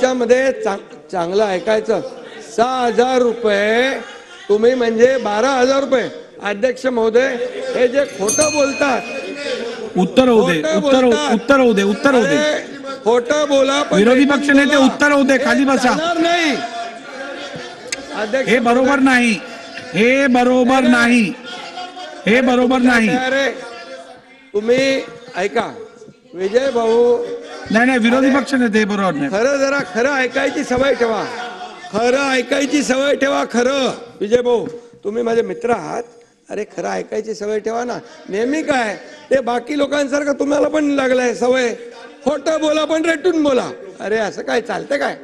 त्याच्यामध्ये चांगलं ऐकायचं. 6,000 रुपये तुम्ही म्हणजे 12,000 रुपये. अध्यक्ष महोदय, हे जे खोटं बोलतात, उत्तर होऊ दे, उत्तर होऊ दे. खोटं बोला, पण विरोधी पक्ष नेते उत्तर होऊ दे, खाली बसा. नाही अध्यक्ष, हे बरोबर नाही, हे बरोबर नाही, हे बरोबर नाही. तुम्ही ऐका विजय भाऊ. नाही, विरोधी पक्ष नेते बरोबर नाही. जरा खरं ऐकायची सवय ठेवा, खरं विजय भाऊ, तुम्ही माझे मित्र आहात. अरे खरं ऐकायची सवय ठेवा ना. नेहमी काय ते बाकी लोकांसारखं तुम्हाला पण लागलाय सवय, खोटं बोला पण रेटून बोला. अरे असं काय चालतंय काय?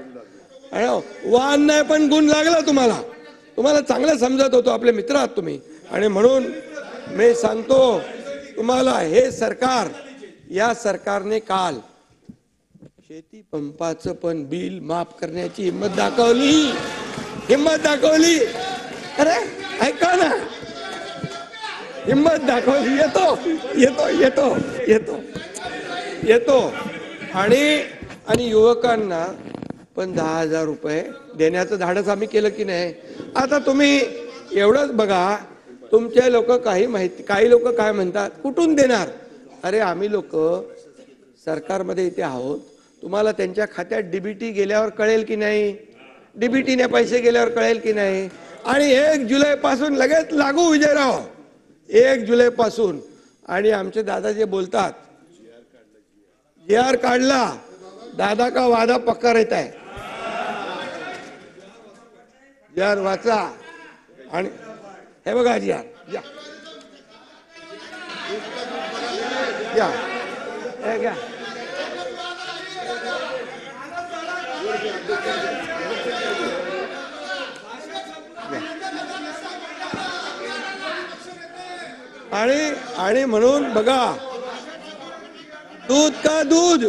वाहन नाही पण गुण लागला तुम्हाला चांगलं समजत होतो. आपले मित्र आहात तुम्ही. आणि म्हणून मी सांगतो तुम्हाला, हे सरकार, या सरकारने काल शेती पंपाचं पण बिल माफ करण्याची हिंमत दाखवली. अरे ऐका ना, हिंमत दाखवली. येतो आणि युवकांना पण 10,000 रुपये देण्याचं धाडस आम्ही केलं की नाही. आता तुम्ही एवढंच बघा, तुमचे लोक काही लोक काय म्हणतात, कुठून देणार? अरे आम्ही लोक सरकारमध्ये इथे आहोत. तुम्हाला त्यांच्या खात्यात डीबीटी गेल्यावर कळेल की नाही, डीबीटीने पैसे गेल्यावर कळेल की नाही. आणि 1 जुलै पासून लगेच लागू विजयराव, 1 जुलै पासून. आणि आमचे दादा जे बोलतात, GR काढला, दादा का वादा पक्का रहता है. GR वाचा. आणि हे बघा GR या हे घ्या. आणि म्हणून बघा, दूध का दूध,